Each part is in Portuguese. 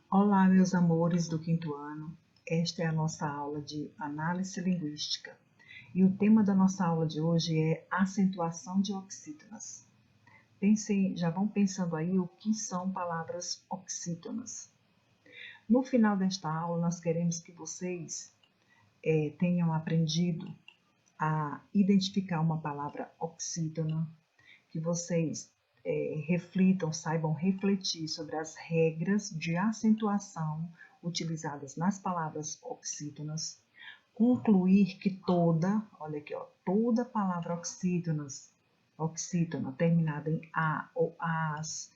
Olá, meus amores do quinto ano. Esta é a nossa aula de análise linguística. E o tema da nossa aula de hoje é acentuação de oxítonas. Já vão pensando aí o que são palavras oxítonas. No final desta aula, nós queremos que vocês tenham aprendido a identificar uma palavra oxítona, que vocês reflitam, saibam refletir sobre as regras de acentuação utilizadas nas palavras oxítonas, concluir que olha aqui, ó, toda palavra oxítona, terminada em a ou as,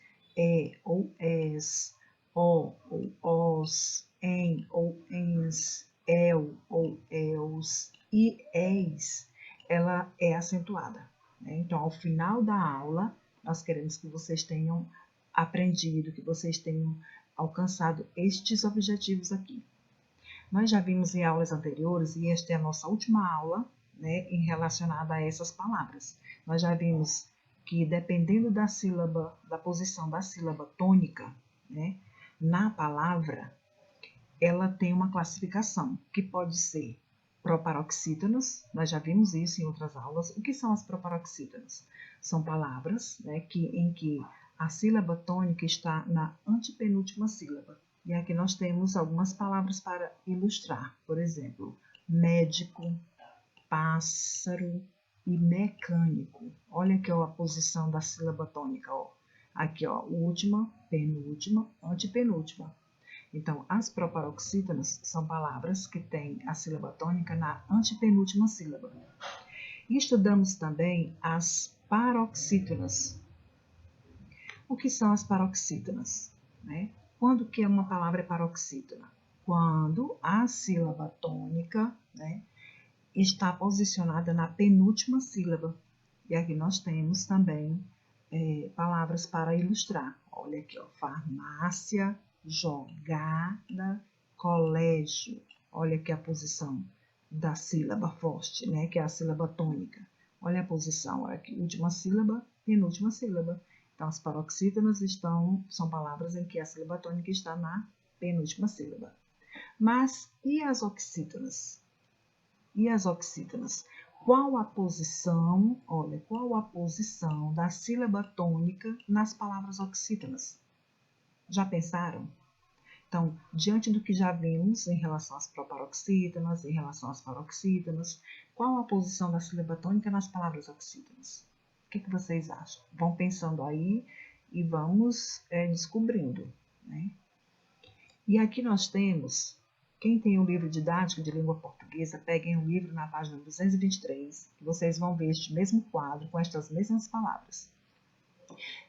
ou es, o ou os, em ou ens, el ou els e és, ela é acentuada. Então, ao final da aula, nós queremos que vocês tenham aprendido, que vocês tenham alcançado estes objetivos aqui. Nós já vimos em aulas anteriores, e esta é a nossa última aula, em relacionada a essas palavras. Nós já vimos que, dependendo da sílaba, da posição da sílaba tônica, na palavra, ela tem uma classificação, que pode ser proparoxítonas, nós já vimos isso em outras aulas. O que são as proparoxítonas? São palavras em que a sílaba tônica está na antepenúltima sílaba. E aqui nós temos algumas palavras para ilustrar. Por exemplo, médico, pássaro e mecânico. Olha aqui a posição da sílaba tônica. Aqui, última, penúltima, antepenúltima. Então, as proparoxítonas são palavras que têm a sílaba tônica na antepenúltima sílaba. E estudamos também as paroxítonas. O que são as paroxítonas? Quando que uma palavra é paroxítona? Quando a sílaba tônica está posicionada na penúltima sílaba. E aqui nós temos também palavras para ilustrar. Olha aqui, farmácia, jogada, colégio. Olha aqui a posição da sílaba forte, que é a sílaba tônica. Olha a posição, olha aqui, última sílaba, penúltima sílaba. Então, as paroxítonas são palavras em que a sílaba tônica está na penúltima sílaba. Mas, e as oxítonas? E as oxítonas? Qual a posição da sílaba tônica nas palavras oxítonas? Já pensaram? Então, diante do que já vimos em relação às proparoxítonas, em relação às paroxítonas, qual a posição da sílaba tônica nas palavras oxítonas? O que vocês acham? Vão pensando aí e vamos descobrindo. E aqui nós temos, quem tem o livro didático de língua portuguesa, peguem o livro na página 223, que vocês vão ver este mesmo quadro com estas mesmas palavras.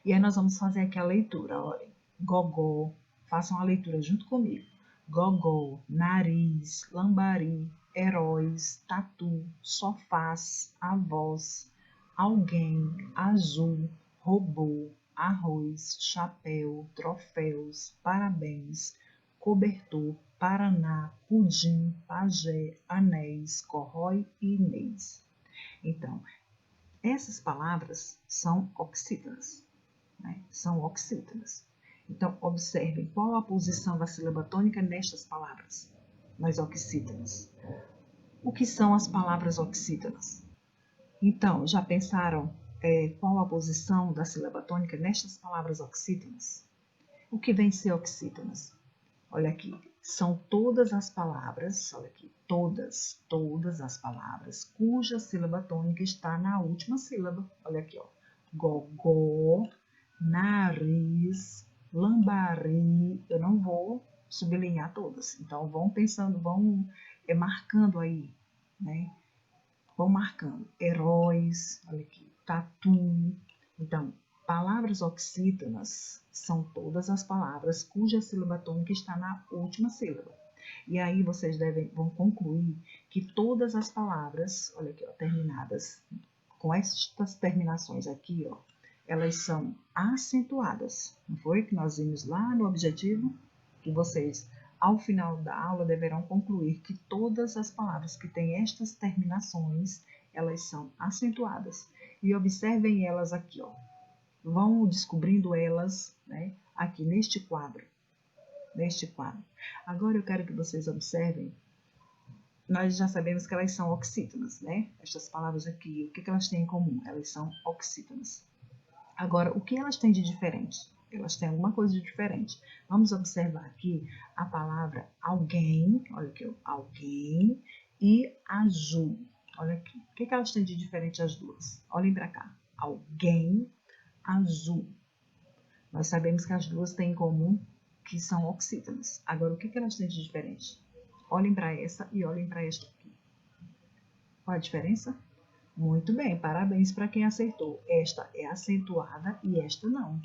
E aí nós vamos fazer aqui a leitura, olhem. Gogó, façam a leitura junto comigo. Gogó, nariz, lambari, heróis, tatu, sofás, avós, alguém, azul, robô, arroz, chapéu, troféus, parabéns, cobertor, paraná, pudim, pajé, anéis, corrói e inês. Então, essas palavras são oxítonas. São oxítonas. Então, observem qual a posição da sílaba tônica nestas palavras, nas oxítonas. O que são as palavras oxítonas? Então, já pensaram qual a posição da sílaba tônica nestas palavras oxítonas? O que vem ser oxítonas? Olha aqui, são todas as palavras, olha aqui, todas as palavras cuja sílaba tônica está na última sílaba. Olha aqui, gogó, nariz, lambari. Eu não vou sublinhar todas, então vão pensando, vão marcando aí, Vão marcando. Heróis, olha aqui, tatu. Então, palavras oxítonas são todas as palavras cuja sílaba tônica está na última sílaba. E aí vocês vão concluir que todas as palavras, olha aqui, terminadas com estas terminações aqui, elas são acentuadas. Não foi que nós vimos lá no objetivo? Que vocês, ao final da aula, deverão concluir que todas as palavras que têm estas terminações, elas são acentuadas. E observem elas aqui, Vão descobrindo elas, aqui neste quadro. neste quadro. Agora eu quero que vocês observem, nós já sabemos que elas são oxítonas, né? Estas palavras aqui, o que elas têm em comum? Elas são oxítonas. Agora, o que elas têm de diferente? Elas têm alguma coisa de diferente. Vamos observar aqui a palavra alguém, olha aqui, alguém, e azul. Olha aqui, o que elas têm de diferente as duas? Olhem para cá, alguém, azul. Nós sabemos que as duas têm em comum que são oxítonas. Agora, o que elas têm de diferente? Olhem para essa e olhem para esta aqui. Qual a diferença? Muito bem, parabéns para quem acertou. Esta é acentuada e esta não.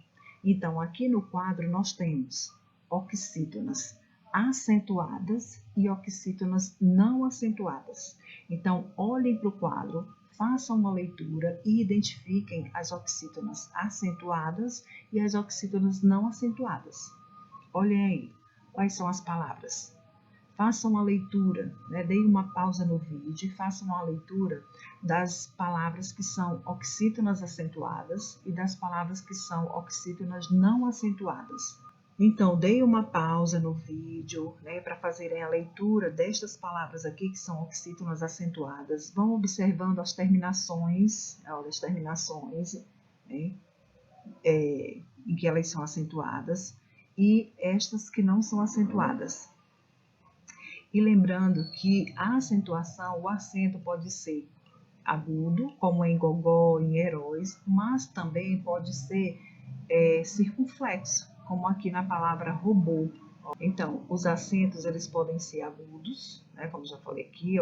Então, aqui no quadro nós temos oxítonas acentuadas e oxítonas não acentuadas. Então, olhem para o quadro, façam uma leitura e identifiquem as oxítonas acentuadas e as oxítonas não acentuadas. Olhem aí, quais são as palavras? Façam uma leitura, né? Deem uma pausa no vídeo e façam uma leitura das palavras que são oxítonas acentuadas e das palavras que são oxítonas não acentuadas. Então, deem uma pausa no vídeo, né, para fazerem a leitura destas palavras aqui que são oxítonas acentuadas. Vão observando as terminações, né, em que elas são acentuadas e estas que não são acentuadas. E lembrando que a acentuação, o acento pode ser agudo, como em gogó, em heróis, mas também pode ser circunflexo, como aqui na palavra robô. Então, os acentos eles podem ser agudos, né, como já falei aqui,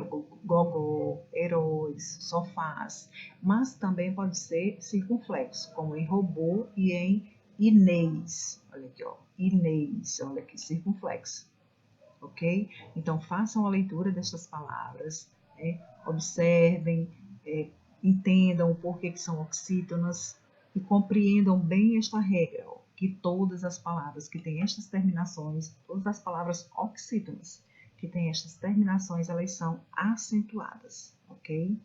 gogó, heróis, sofás, mas também pode ser circunflexo, como em robô e em Inês. Olha aqui, ó, Inês, olha aqui, circunflexo. Ok? Então, façam a leitura destas palavras, né? Observem, entendam o porquê que são oxítonas e compreendam bem esta regra, ó, que todas as palavras que têm estas terminações, todas as palavras oxítonas que têm estas terminações, elas são acentuadas, ok?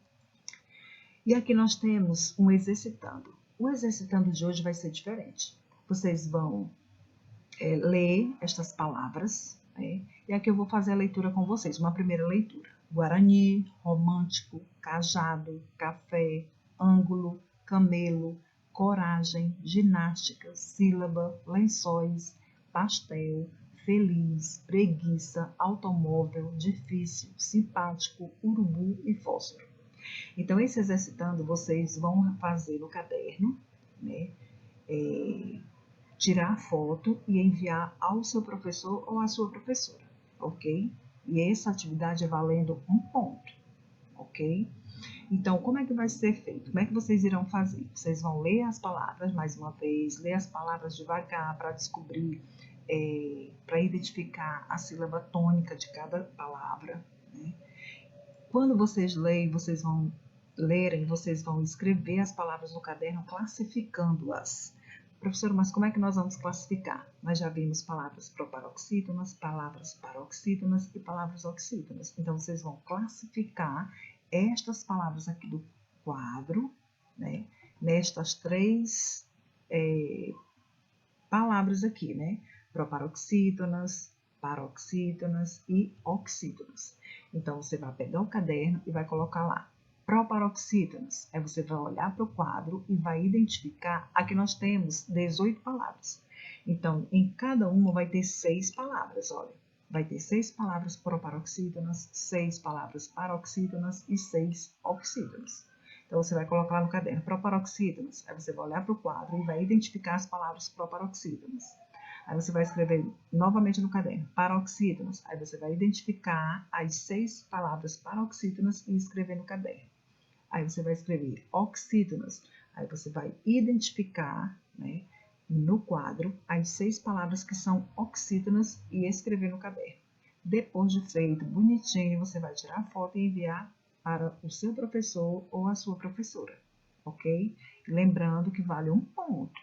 E aqui nós temos um exercitando. O exercitando de hoje vai ser diferente. Vocês vão ler estas palavras, né? E aqui eu vou fazer a leitura com vocês. Uma primeira leitura. Guarani, romântico, cajado, café, ângulo, camelo, coragem, ginástica, sílaba, lençóis, pastel, feliz, preguiça, automóvel, difícil, simpático, urubu e fósforo. Então, esse exercitando vocês vão fazer no caderno, né? Tirar a foto e enviar ao seu professor ou à sua professora, ok? E essa atividade é valendo 1 ponto, ok? Então, como é que vai ser feito? Como é que vocês irão fazer? Vocês vão ler as palavras mais uma vez, ler as palavras devagar para descobrir, para identificar a sílaba tônica de cada palavra, né? Quando vocês leem, vocês vão escrever as palavras no caderno classificando-as. Professor, mas como é que nós vamos classificar? Nós já vimos palavras proparoxítonas, palavras paroxítonas e palavras oxítonas. Então, vocês vão classificar estas palavras aqui do quadro, né, nestas 3 palavras aqui, né? Proparoxítonas, paroxítonas e oxítonas. Então, você vai pegar o caderno e vai colocar lá proparoxítonas. Aí você vai olhar para o quadro e vai identificar. Aqui nós temos 18 palavras. Então, em cada uma vai ter 6 palavras, olha. Vai ter 6 palavras proparoxítonas, 6 palavras paroxítonas e 6 oxítonas. Então, você vai colocar lá no caderno proparoxítonas. Aí você vai olhar para o quadro e vai identificar as palavras proparoxítonas. Aí você vai escrever novamente no caderno paroxítonas. Aí você vai identificar as 6 palavras paroxítonas e escrever no caderno. Aí você vai escrever oxítonas. Aí você vai identificar, né, no quadro as 6 palavras que são oxítonas e escrever no caderno. Depois de feito bonitinho, você vai tirar a foto e enviar para o seu professor ou a sua professora, ok? Lembrando que vale 1 ponto,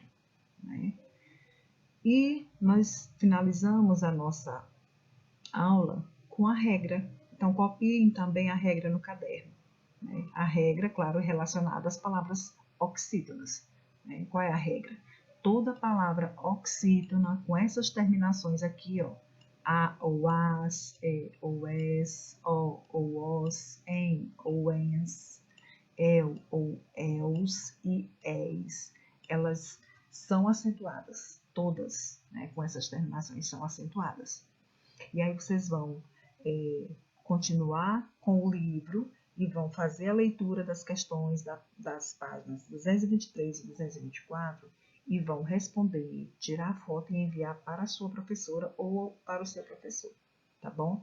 né? E nós finalizamos a nossa aula com a regra. Então, copiem também a regra no caderno, né? A regra, claro, é relacionada às palavras oxítonas, né? Qual é a regra? Toda palavra oxítona com essas terminações aqui, ó, a ou as, ou es, o ou os, em ou ens, eu ou els e és. Elas são acentuadas, todas, né, com essas terminações são acentuadas. E aí vocês vão continuar com o livro e vão fazer a leitura das questões das páginas 223 e 224 e vão responder, tirar a foto e enviar para a sua professora ou para o seu professor, tá bom?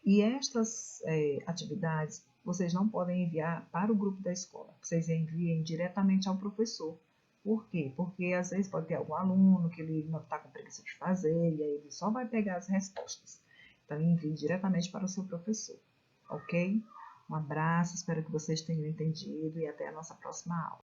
E estas atividades vocês não podem enviar para o grupo da escola, vocês enviem diretamente ao professor. Por quê? Porque às vezes pode ter algum aluno que ele não está com preguiça de fazer e aí ele só vai pegar as respostas. Então, envie diretamente para o seu professor, ok? Um abraço, espero que vocês tenham entendido e até a nossa próxima aula.